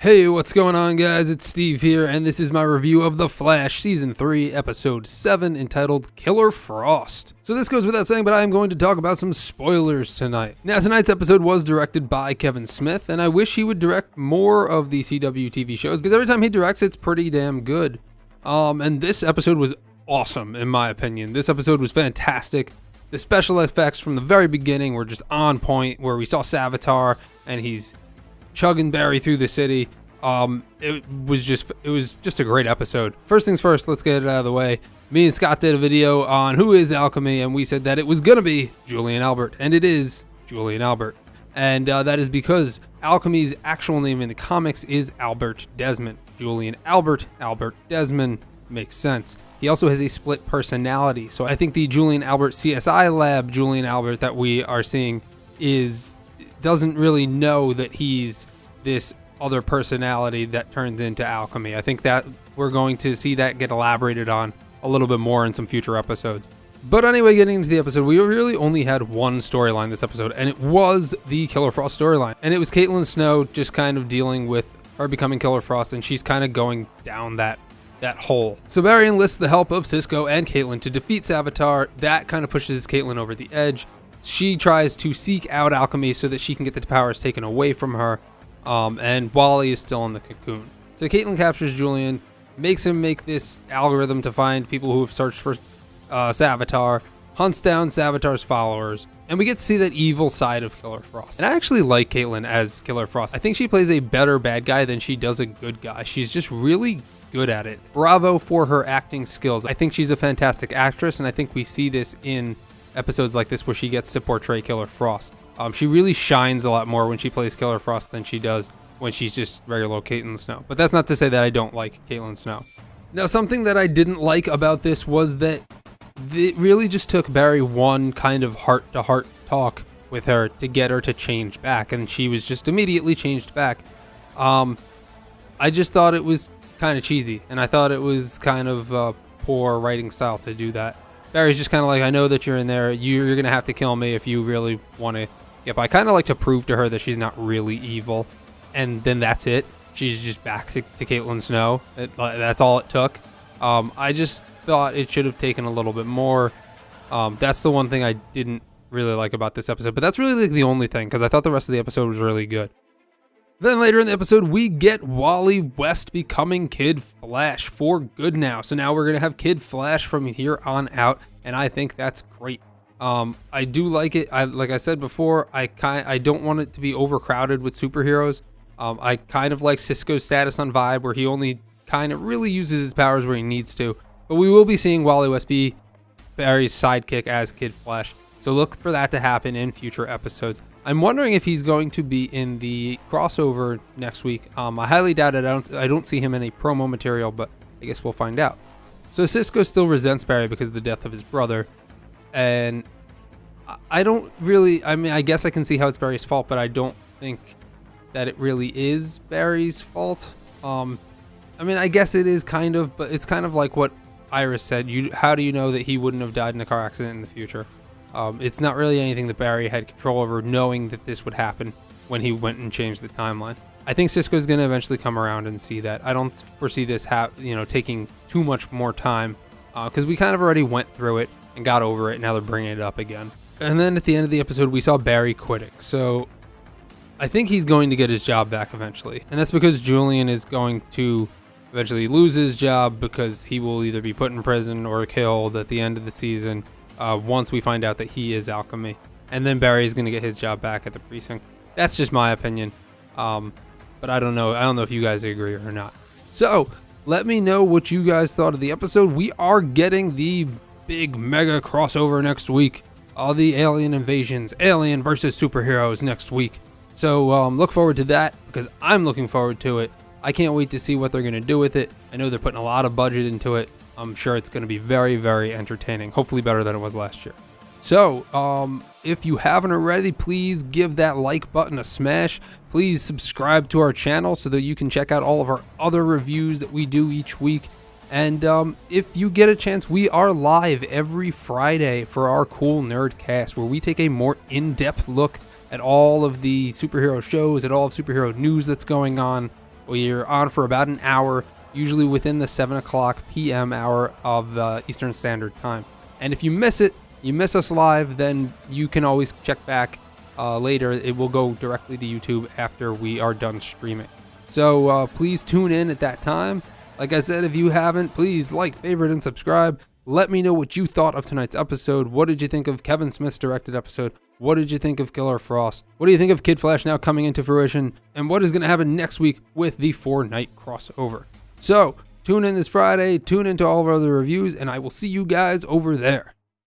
Hey, what's going on, guys? It's Steve here, and this is my review of The Flash Season 3, Episode 7, entitled Killer Frost. So this goes without saying, but I am going to talk about some spoilers tonight. Now, tonight's episode was directed by Kevin Smith, and I wish he would direct more of the CW TV shows, because every time he directs, it's pretty damn good. And this episode was awesome, in my opinion. This episode was fantastic. The special effects from the very beginning were just on point, where we saw Savitar, and he's chugging Barry through the city. It was just a great episode. First things first, let's get it out of the way. Me and Scott did a video on who is Alchemy, and we said that it was gonna be Julian Albert, and it is Julian Albert. And that is because Alchemy's actual name in the comics is Albert Desmond. Julian Albert, Albert Desmond, makes sense. He also has a split personality, so I think the Julian Albert CSI lab Julian Albert that we are seeing doesn't really know that he's this other personality that turns into Alchemy. I think that we're going to see that get elaborated on a little bit more in some future episodes. But anyway, getting into the episode, we really only had one storyline this episode, and it was the Killer Frost storyline. And it was Caitlin Snow just kind of dealing with her becoming Killer Frost, and she's kind of going down that hole. So Barry enlists the help of Cisco and Caitlin to defeat Savitar. That kind of pushes Caitlin over the edge. She tries to seek out Alchemy so that she can get the powers taken away from her, and Wally is still in the cocoon. So Caitlin captures Julian, makes him make this algorithm to find people who have searched for Savitar, hunts down Savitar's followers, and we get to see that evil side of Killer Frost. And I actually like Caitlin as Killer Frost. I think she plays a better bad guy than she does a good guy. She's just really good at it. Bravo for her acting skills. I think she's a fantastic actress, and I think we see this in episodes like this where she gets to portray Killer Frost. She really shines a lot more when she plays Killer Frost than she does when she's just regular Caitlin Snow. But that's not to say that I don't like Caitlin Snow. Now, something that I didn't like about this was that it really just took Barry one kind of heart-to-heart talk with her to get her to change back, and she was just immediately changed back. I just thought it was kind of cheesy, and I thought it was kind of poor writing style to do that. Barry's just kind of like, I know that you're in there. You're going to have to kill me if you really want to get by. I kind of like to prove to her that she's not really evil. And then that's it. She's just back to Caitlin Snow. That's all it took. I just thought it should have taken a little bit more. That's the one thing I didn't really like about this episode. But that's really like the only thing, because I thought the rest of the episode was really good. Then later in the episode, we get Wally West becoming Kid Flash for good now. So now we're going to have Kid Flash from here on out, and I think that's great. I do like it. Like I said before, I don't want it to be overcrowded with superheroes. I kind of like Cisco's status on Vibe, where he only kind of really uses his powers where he needs to. But we will be seeing Wally West be Barry's sidekick as Kid Flash. So look for that to happen in future episodes. I'm wondering if he's going to be in the crossover next week. I highly doubt it. I don't see him in any promo material, but I guess we'll find out. So Cisco still resents Barry because of the death of his brother. And I don't really, I mean, I guess I can see how it's Barry's fault, but I don't think that it really is Barry's fault. I mean, I guess it is kind of, but it's kind of like what Iris said. How do you know that he wouldn't have died in a car accident in the future? It's not really anything that Barry had control over, knowing that this would happen when he went and changed the timeline. I think Cisco's going to eventually come around and see that. I don't foresee this taking too much more time, because we kind of already went through it and got over it. Now they're bringing it up again. And then at the end of the episode, we saw Barry quitting. So I think he's going to get his job back eventually. And that's because Julian is going to eventually lose his job, because he will either be put in prison or killed at the end of the season. Once we find out that he is Alchemy, and then Barry's going to get his job back at the precinct. That's just my opinion, but I don't know if you guys agree or not. So let me know what you guys thought of the episode. We are getting the big mega crossover next week, all the alien invasions, alien versus superheroes next week. So look forward to that, because I'm looking forward to it. I can't wait to see what they're going to do with it. I know they're putting a lot of budget into it. I'm sure it's going to be very, very entertaining. Hopefully better than it was last year. So, if you haven't already, please give that like button a smash. Please subscribe to our channel so that you can check out all of our other reviews that we do each week. And if you get a chance, we are live every Friday for our Cool Nerdcast, where we take a more in-depth look at all of the superhero shows, at all of superhero news that's going on. We're on for about an hour, usually within the 7 o'clock p.m. hour of Eastern Standard Time. And if you miss it, you miss us live, then you can always check back later. It will go directly to YouTube after we are done streaming. So please tune in at that time. Like I said, if you haven't, please like, favorite, and subscribe. Let me know what you thought of tonight's episode. What did you think of Kevin Smith's directed episode? What did you think of Killer Frost? What do you think of Kid Flash now coming into fruition? And what is going to happen next week with the 4-night crossover? So, tune in this Friday, tune into all of our other reviews, and I will see you guys over there.